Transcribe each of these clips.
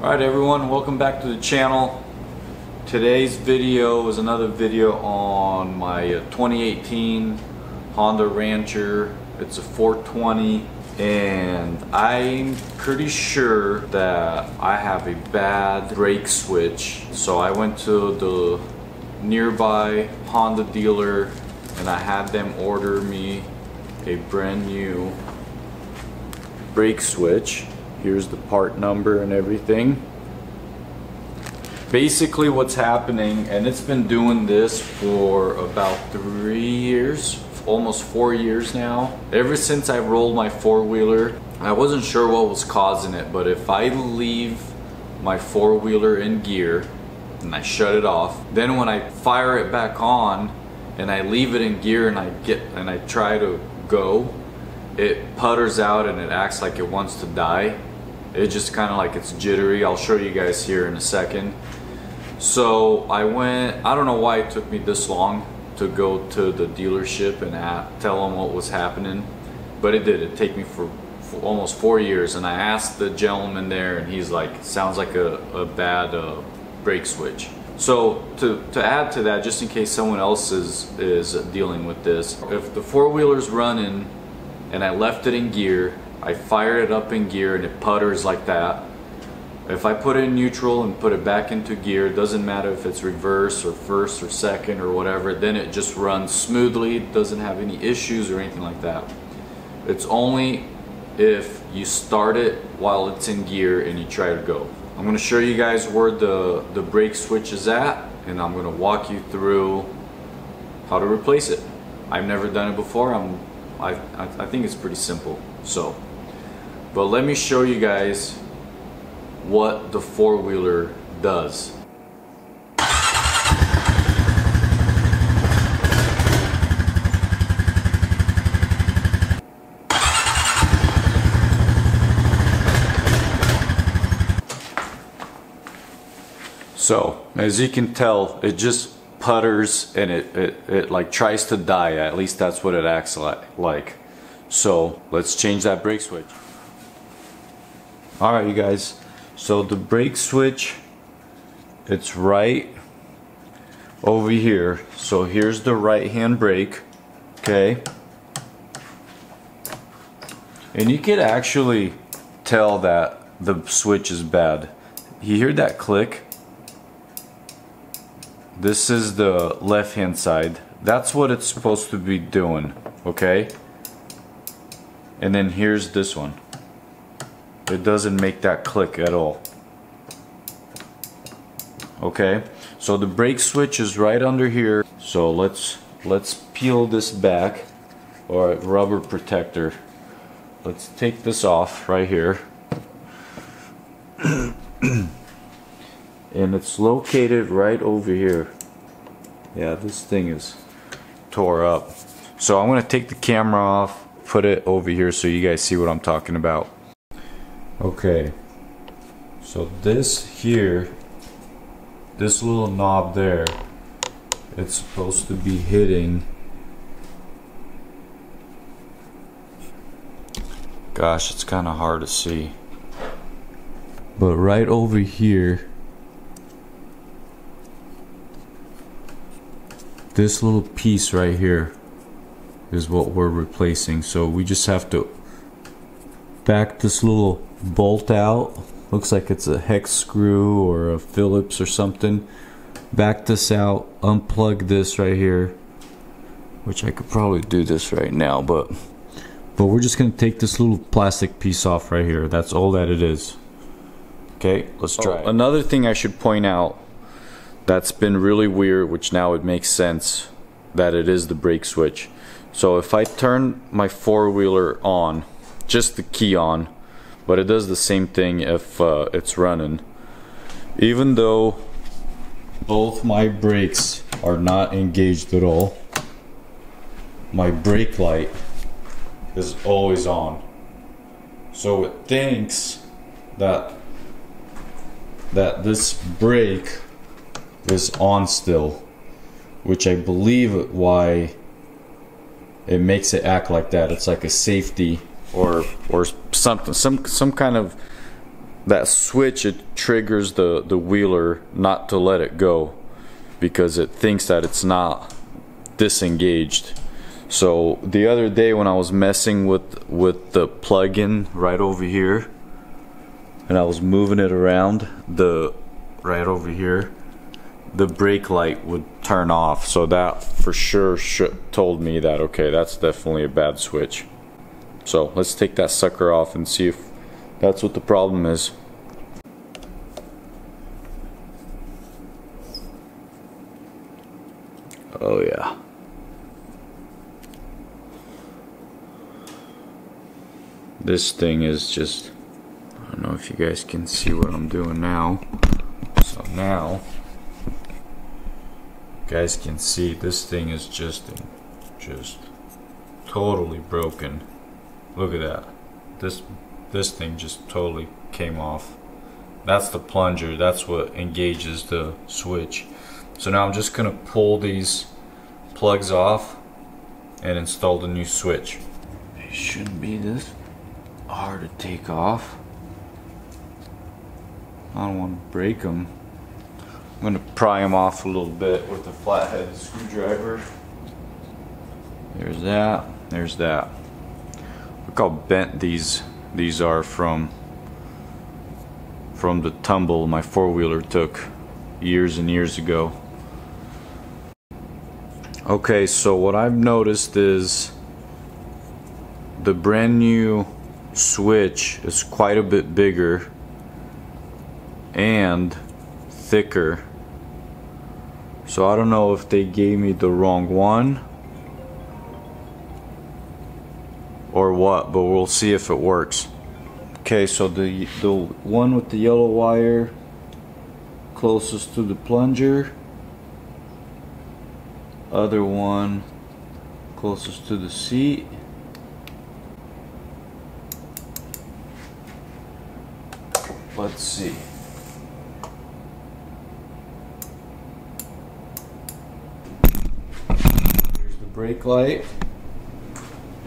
Alright everyone, welcome back to the channel. Today's video is another video on my 2018 Honda Rancher. It's a 420 and I'm pretty sure that I have a bad brake switch. So I went to the nearby Honda dealer and I had them order me a brand new brake switch. Here's the part number and everything. Basically what's happening, and it's been doing this for about 3 years, almost 4 years now. Ever since I rolled my four-wheeler, I wasn't sure what was causing it, but if I leave my four-wheeler in gear and I shut it off, then when I fire it back on and I leave it in gear and I try to go, it putters out and it acts like it wants to die. It just kind of like it's jittery. I'll show you guys here in a second. So I don't know why it took me this long to go to the dealership and tell them what was happening, but it did. It take me for almost 4 years, and I asked the gentleman there and he's like, sounds like a bad brake switch. So to add to that, just in case someone else is dealing with this, if the four-wheeler's running and I left it in gear, I fire it up in gear and it putters like that. If I put it in neutral and put it back into gear, it doesn't matter if it's reverse or first or second or whatever, then it just runs smoothly. It doesn't have any issues or anything like that. It's only if you start it while it's in gear and you try to go. I'm going to show you guys where the brake switch is at, and I'm going to walk you through how to replace it. I've never done it before. I think it's pretty simple. But let me show you guys what the four-wheeler does. So as you can tell, it just putters and it like tries to die. At least that's what it acts like. So let's change that brake switch. Alright you guys, so the brake switch, it's right over here. So here's the right hand brake, okay? And you could actually tell that the switch is bad. You hear that click? This is the left hand side. That's what it's supposed to be doing, okay? And then here's this one. It doesn't make that click at all. Okay, so the brake switch is right under here. So let's peel this back, or rubber protector. Let's take this off right here. And it's located right over here. Yeah, this thing is tore up. So I'm gonna take the camera off, put it over here so you guys see what I'm talking about. Okay, so this here, this little knob there, it's supposed to be hitting, gosh, it's kind of hard to see, but right over here, this little piece right here is what we're replacing. So we just have to back this little bolt out. Looks like it's a hex screw or a Phillips or something. Back this out, unplug this right here, which I could probably do this right now, but we're just gonna take this little plastic piece off right here. That's all that it is. Okay, let's try it. Another thing I should point out that's been really weird, which now it makes sense that it is the brake switch. So if I turn my four-wheeler on, just the key on, but it does the same thing if it's running. Even though both my brakes are not engaged at all, my brake light is always on. So it thinks that this brake is on still, which I believe why it makes it act like that. It's like a safety or something, some kind of that switch, it triggers the wheeler not to let it go because it thinks that it's not disengaged. So the other day when I was messing with the plug-in right over here, and I was moving it around, right over here, the brake light would turn off. So that for sure told me that, okay, that's definitely a bad switch. So let's take that sucker off and see if that's what the problem is. Oh yeah. This thing is just, I don't know if you guys can see what I'm doing now. So now, you guys can see this thing is just totally broken. Look at that. This thing just totally came off. That's the plunger. That's what engages the switch. So now I'm just gonna pull these plugs off and install the new switch. It shouldn't be this hard to take off. I don't want to break them. I'm gonna pry them off a little bit with a flathead screwdriver. There's that. There's that. Look how bent these are from the tumble my four-wheeler took years and years ago. Okay, so what I've noticed is the brand new switch is quite a bit bigger and thicker. So I don't know if they gave me the wrong one or what, but we'll see if it works. Okay, so the one with the yellow wire closest to the plunger, other one closest to the seat. Let's see. Here's the brake light,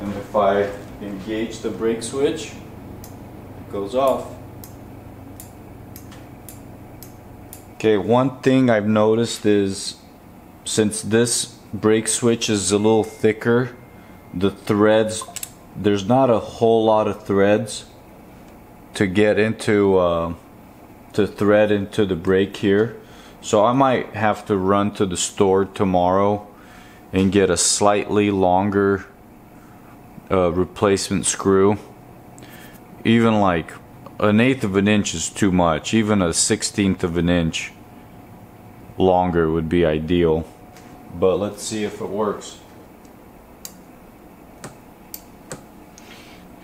and if I engage the brake switch, it goes off. Okay, one thing I've noticed is since this brake switch is a little thicker, the threads, there's not a whole lot of threads to get into to thread into the brake here. So I might have to run to the store tomorrow and get a slightly longer replacement screw. Even like 1/8 of an inch is too much. Even a 1/16 of an inch longer would be ideal. But let's see if it works.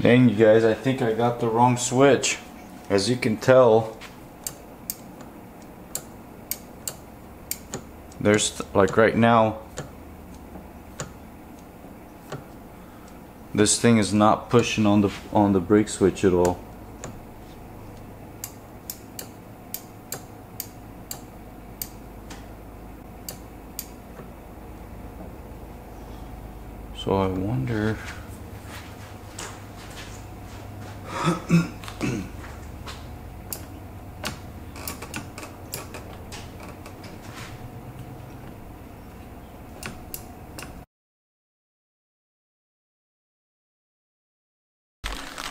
Dang, you guys, I think I got the wrong switch. As you can tell, there's like right now, this thing is not pushing on the brake switch at all. So I wonder.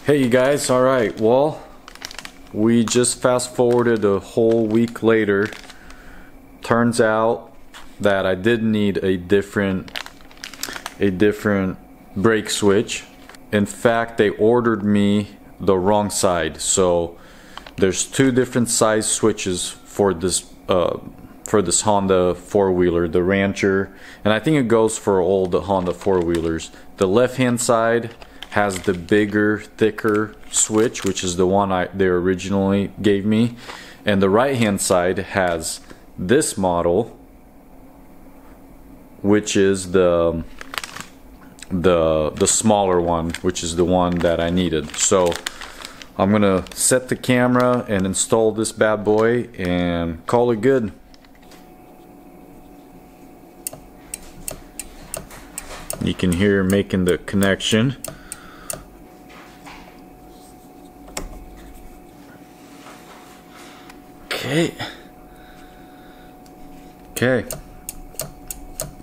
Hey you guys, alright, well, we just fast forwarded a whole week later. Turns out that I did need a different brake switch. In fact, they ordered me the wrong side. So there's two different size switches for this Honda four-wheeler, the Rancher, and I think it goes for all the Honda four-wheelers. The left-hand side has the bigger, thicker switch, which is the one they originally gave me, and the right-hand side has this model, which is the smaller one, which is the one that I needed. So I'm gonna set the camera and install this bad boy and call it good. You can hear making the connection. Okay. Okay.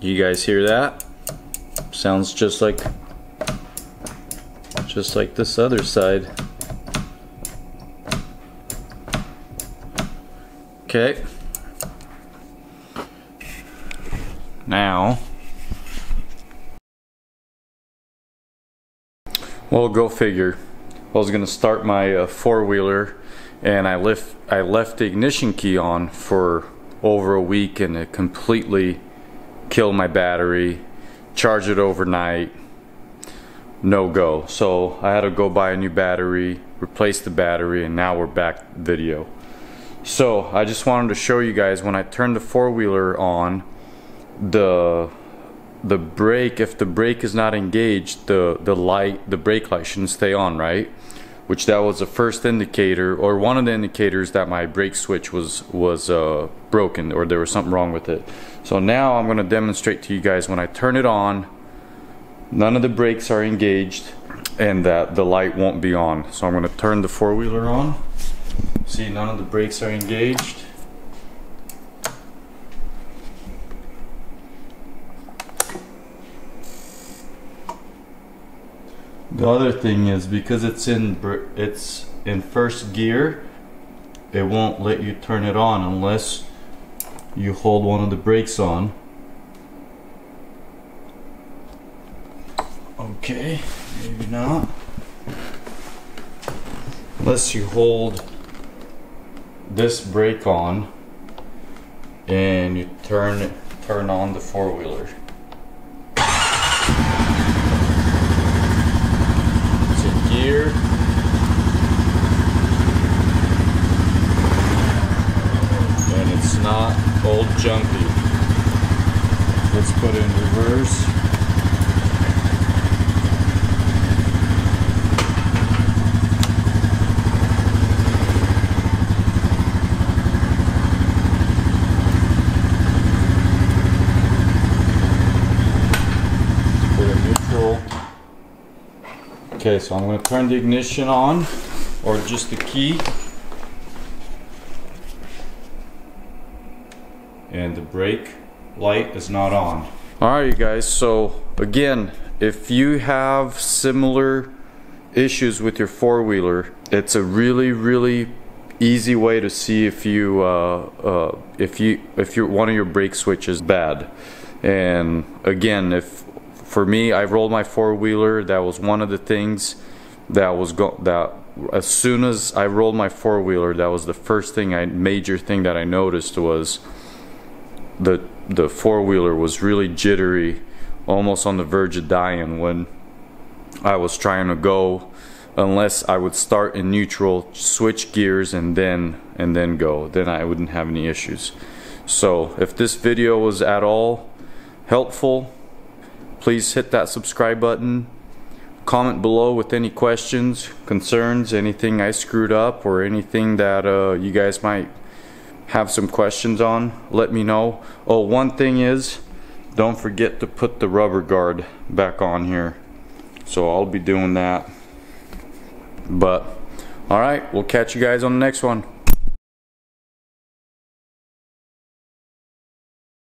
You guys hear that? Sounds just like this other side. Okay. Now, well, go figure. I was gonna start my four-wheeler, and I left the ignition key on for over a week, and it completely killed my battery. Charge it overnight, no go. So I had to go buy a new battery, replace the battery, and now we're back video. So I just wanted to show you guys, when I turned the four-wheeler on, the brake, if the brake is not engaged, the brake light shouldn't stay on, right? Which that was the first indicator, or one of the indicators, that my brake switch was broken, or there was something wrong with it. So now I'm going to demonstrate to you guys, when I turn it on, none of the brakes are engaged, and that the light won't be on. So I'm going to turn the four-wheeler on. See, none of the brakes are engaged. The other thing is, because it's in first gear, it won't let you turn it on unless you hold one of the brakes on. Okay, maybe not. Unless you hold this brake on and you turn on the four-wheeler. Gear, and it's not old junky. Let's put it in reverse. Put it in neutral. Okay, so I'm going to turn the ignition on, or just the key, and the brake light is not on. Alright, you guys, so again, if you have similar issues with your four-wheeler, it's a really easy way to see if one of your brake switches is bad. And again, for me, I rolled my four-wheeler. That was one of the things that as soon as I rolled my four-wheeler, that was the first thing, major thing that I noticed, was the four-wheeler was really jittery, almost on the verge of dying when I was trying to go, unless I would start in neutral, switch gears, and then go. Then I wouldn't have any issues. So if this video was at all helpful, please hit that subscribe button. Comment below with any questions, concerns, anything I screwed up, or anything that you guys might have some questions on. Let me know. Oh, one thing is, don't forget to put the rubber guard back on here. So I'll be doing that. But alright, we'll catch you guys on the next one.